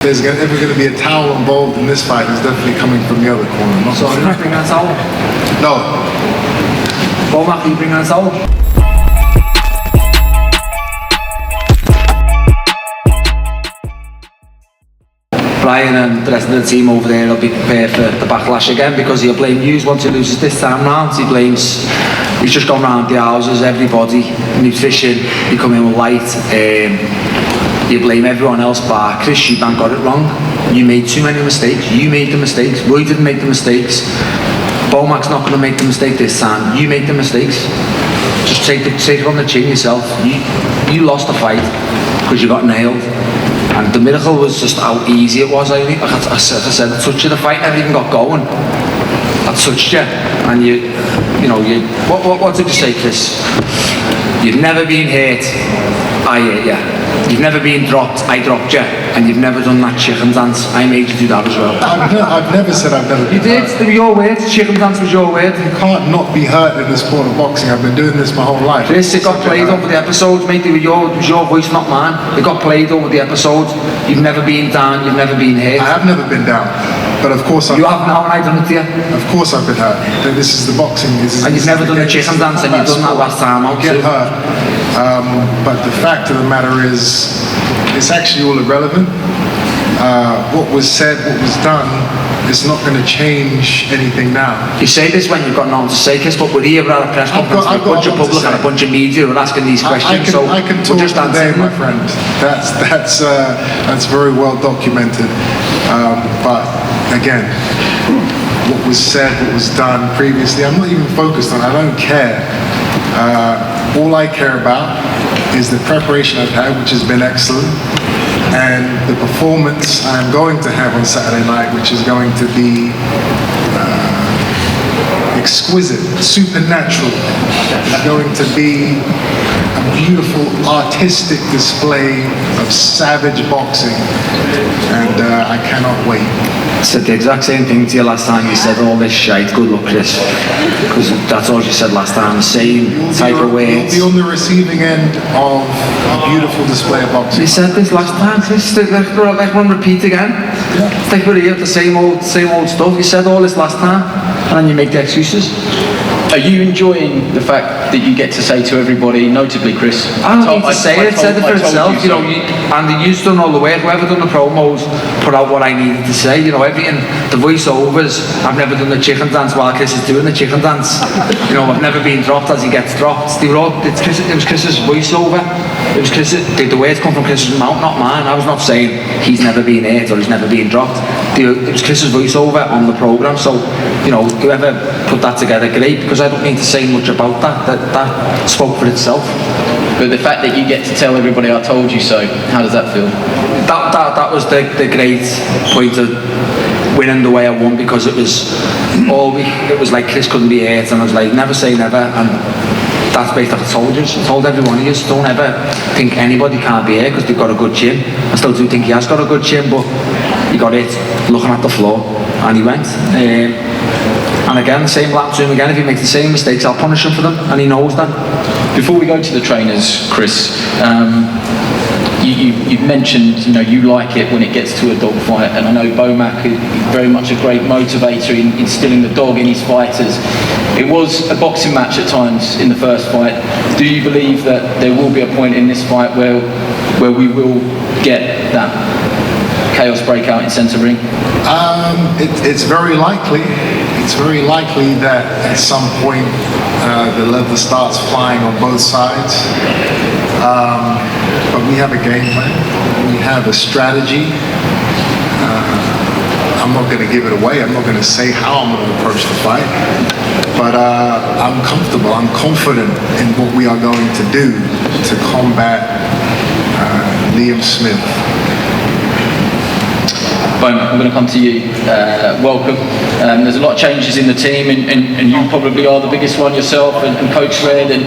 There's ever going to be a towel involved in this fight, it's definitely coming from the other corner. Not So you're not bringing a towel? No. Eubank, are you bringing a towel? Brian and the rest of the team over there will be prepared for the backlash again, because he'll blame you once he loses this time round. He's just gone round the houses, everybody, nutrition, you come in with light. You blame everyone else, but Chris, Eubank got it wrong. You made too many mistakes. You made the mistakes. Roy didn't make the mistakes. Beaumack's not going to make the mistake this time. You made the mistakes. Just take it on the chin yourself. You lost the fight because you got nailed. And the miracle was just how easy it was. I said, I touched you, the fight never even got going. I touched you, and what did you say, Chris? You've never been hurt, I hurt you. You've never been dropped, I dropped you. And you've never done that chicken dance, I made you do that as well. I've never said I've never been hurt. They were your words, chicken dance was your word. You can't not be hurt in the sport of boxing. I've been doing this my whole life. Chris, it got played over the episodes, mate. It was your voice, not mine. It got played over the episodes. You've never been down, you've never been hurt. I have never been down. But of course you have now, and I done it to you. Of course I've been hurt. This is the boxing. And you've never done the chicken dance, and you've done that last time. I'll get hurt. But the fact of the matter is, it's actually all irrelevant. What was said, what was done, is not going to change anything now. You say this when you've got nothing to say, Chris, but we're here at a press conference with a bunch of public and a bunch of media who are asking these questions. I can talk today, my friend. That's very well documented. But again, what was said, what was done previously, I'm not even focused on. I don't care. All I care about is the preparation I've had, which has been excellent, and the performance I'm going to have on Saturday night, which is going to be exquisite, supernatural. It's going to be a beautiful artistic display of savage boxing, and I cannot wait. I said the exact same thing to you last time. You said all this shite. Good luck, Chris, because that's all you said last time. The same type of words. You'll be on the receiving end of a beautiful display of boxing. You said this last time, Chris. Like one repeat again. Yeah. It's like we're here, the same old stuff. You said all this last time, and then you make the excuses. Are you enjoying the fact that you get to say to everybody, notably Chris? I don't need to say it. It said it for itself. And you've done all the work. Whoever done the promos put out what I needed to say. Everything. The voiceovers. I've never done the chicken dance while Chris is doing the chicken dance. I've never been dropped as he gets dropped. It was Chris's voiceover. It was Chris. The words come from Chris's mouth, not mine. I was not saying he's never been hurt or he's never been dropped. It was Chris's voiceover on the program. So whoever put that together, great, because I don't need to say much about that. That spoke for itself. But the fact that you get to tell everybody I told you so, how does that feel? That was the great point of winning the way I won, because it was like Chris couldn't be hurt, and I was like, never say never, and that's basically I told you. I told every one of you, don't ever think anybody can't be here because they've got a good chin. I still do think he has got a good chin, but he got it looking at the floor, and he went. And again, the same lap to him again. If he makes the same mistakes, I'll punish him for them, and he knows that. Before we go to the trainers, Chris, you've mentioned you like it when it gets to a dog fight, and I know Beaumack is very much a great motivator in instilling the dog in his fighters. It was a boxing match at times in the first fight. Do you believe that there will be a point in this fight where we will get that chaos breakout in centre ring? It's very likely. It's very likely that at some point the leather starts flying on both sides. But we have a game plan. We have a strategy. I'm not going to give it away. I'm not going to say how I'm going to approach the fight. But I'm comfortable. I'm confident in what we are going to do to combat Liam Smith. Beaumack, I'm going to come to you. Welcome. There's a lot of changes in the team, and you probably are the biggest one yourself, and Coach Red and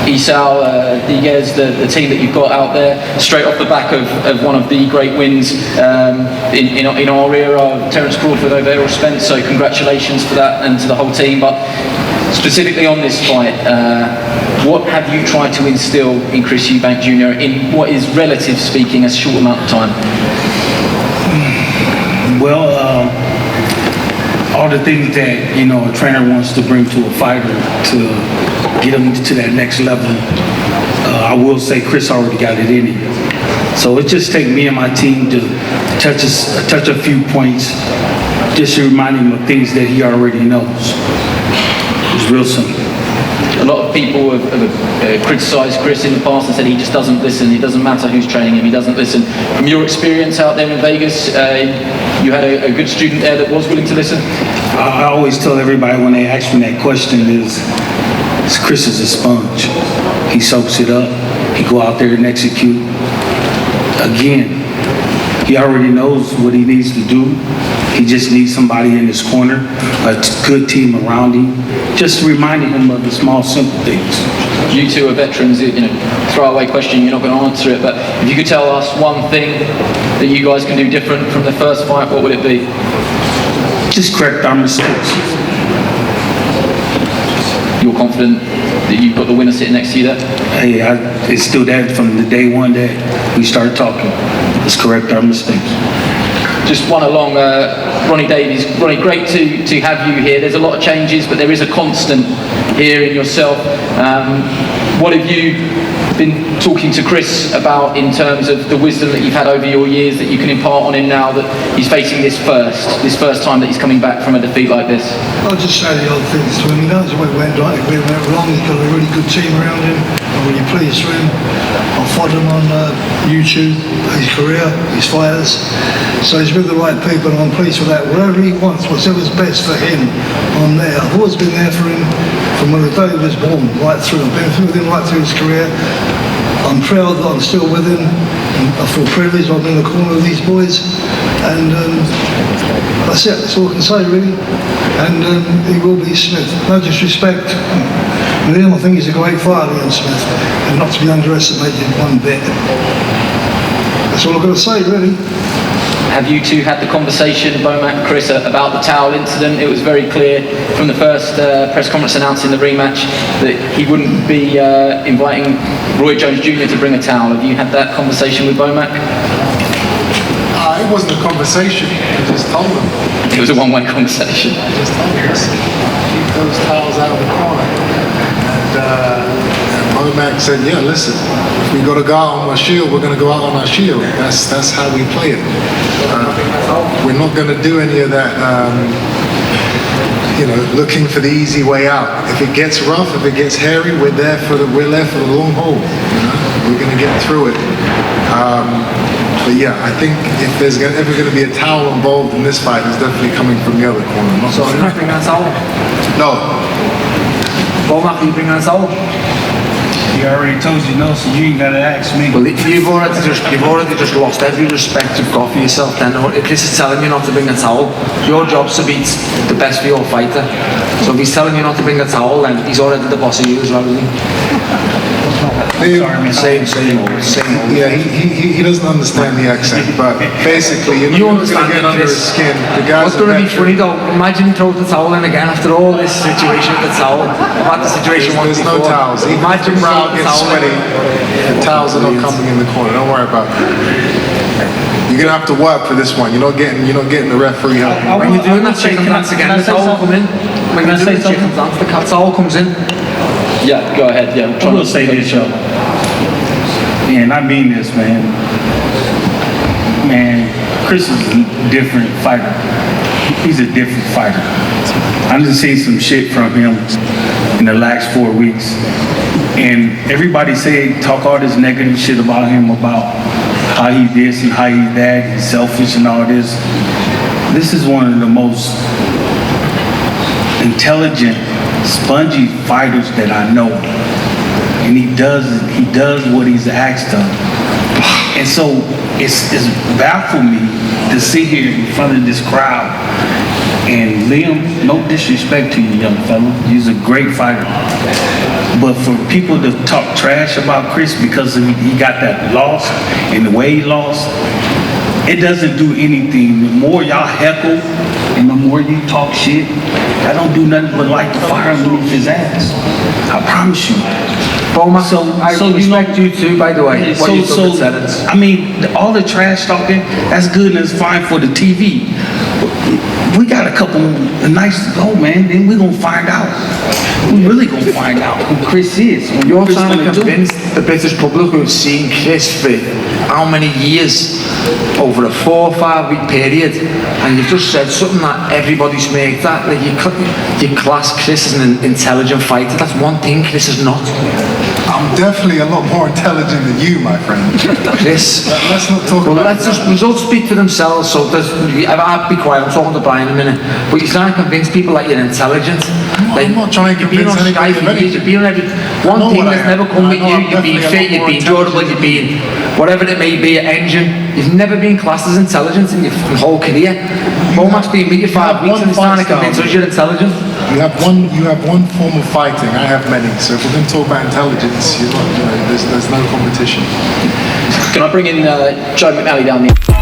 Isao, Diguez, the team that you've got out there, straight off the back of one of the great wins in our era, Terence Crawford over Errol Spence. So congratulations for that, and to the whole team. But specifically on this fight, what have you tried to instill in Chris Eubank Jr. in what is, relative speaking, a short amount of time? the things that, you know, a trainer wants to bring to a fighter to get him to that next level, I will say Chris already got it in him. So it just takes me and my team to touch a few points, just to remind him of things that he already knows. It's real simple. A lot of people have criticised Chris in the past and said he just doesn't listen. It doesn't matter who's training him, he doesn't listen. From your experience out there in Vegas, you had a good student there that was willing to listen? I always tell everybody when they ask me that question is Chris is a sponge. He soaks it up. He go out there and execute. Again, he already knows what he needs to do. He just needs somebody in his corner, a good team around him, just reminding him of the small, simple things. You two are veterans, you know, throwaway question, you're not going to answer it, but if you could tell us one thing that you guys can do different from the first fight, what would it be? Just correct our mistakes. You're confident that you've got the winner sitting next to you there? Hey, it's still that from the day one that we started talking. Let's correct our mistakes. Just one along, Ronnie Davies. Ronnie, great to have you here. There's a lot of changes, but there is a constant here in yourself. What have you been talking to Chris about in terms of the wisdom that you've had over your years that you can impart on him now that he's facing this first time that he's coming back from a defeat like this? I'll just say the odd things to him. He knows where it went right, where it went wrong. He's got a really good team around him. I'm really pleased for him. I followed him on YouTube, his career, his fighters. So he's with the right people and I'm pleased with that. Whatever he wants, whatever's best for him, I'm there. I've always been there for him from when the day he was born, right through. I've been with him right through his career. I'm proud that I'm still with him. I feel privileged. I'm in the corner of these boys. And that's it. That's all I can say, really. And he will be Smith. No disrespect. With him, I think he's a great fighter, Liam Smith. And not to be underestimated one bit. That's all I've got to say, really. Have you two had the conversation, Eubank and Chris, about the towel incident? It was very clear from the first press conference announcing the rematch that he wouldn't be inviting Roy Jones Jr. to bring a towel. Have you had that conversation with Eubank? It wasn't a conversation. I just told him. It was a one-way conversation. I just told him, listen, keep those towels out of the corner. And Eubank said, yeah, listen, if we got to go out on our shield, we're going to go out on our shield. That's how we play it. We're not going to do any of that, you know, looking for the easy way out. If it gets rough, if it gets hairy, we're there for the long haul. You know? We're going to get through it. But yeah, I think if there's ever going to be a towel involved in this fight, it's definitely coming from the other corner. Not So you're not bringing a towel? no. Eubank, are you bringing a towel? He already told you no, so you ain't got to ask me. Well, you've already just lost every respect you've got for yourself then. If Chris is telling you not to bring a towel, your job's to be the best for your fighter. So if he's telling you not to bring a towel, then he's already the boss of you as well, isn't he? Same old. Yeah, he doesn't understand the accent, but basically, you're not going to get under his skin. The guys What's going to be funny though, imagine he throws the towel in again after all this situation with the towel. I've had the situation once There's no before. towels. Even if the crowd gets sweaty, the towels are not coming in the corner. Don't worry about that. You're going to have to work for this one. You're not getting the referee help. When you're doing that chicken dance again, the towel will come in. When you're doing the chicken dance, the towel comes in. Yeah, go ahead. Yeah, I will say this, yo. And I mean this, man. Man, Chris is a different fighter. He's a different fighter. I just seen some shit from him in the last 4 weeks. And everybody talk all this negative shit about him, about how he this and how he that, he's selfish and all this. This is one of the most intelligent, spongy fighters that I know. And he does what he's asked of. And so it's baffled me to sit here in front of this crowd. And Liam, no disrespect to you, young fella, he's a great fighter. But for people to talk trash about Chris because he got that loss and the way he lost, it doesn't do anything. The more y'all heckle and the more you talk shit, I don't do nothing but light the fire underneath his ass. I promise you. Boma, I respect you too, by the way. What you've done with Terence. I mean, all the trash talking, that's good and it's fine for the TV. We got a couple nights to go, man. Then we're gonna find out. We really gonna find out who Chris is. You're trying to convince the British public who've seen Chris for how many years over a 4 or 5 week period, and you've just said something that everybody's made that. Like you class Chris as an intelligent fighter. That's one thing Chris is not. I'm definitely a lot more intelligent than you, my friend. Chris. Let's not talk about let's just results speak for themselves. So I'll be quiet. I'm talking to Brian in a minute. But you're trying to convince people that you're intelligent. I'm not trying to convince anybody of anything. You've been on one thing that's never come with you. You've been fit, you've been durable, you've been whatever it may be, an engine. You've never been classed as intelligent in your whole career. Boma's been with you 5 weeks and he's trying to convince us you're intelligent. You have one form of fighting. I have many. So if we're going to talk about intelligence, there's no competition. Can I bring in Joe McNally down here?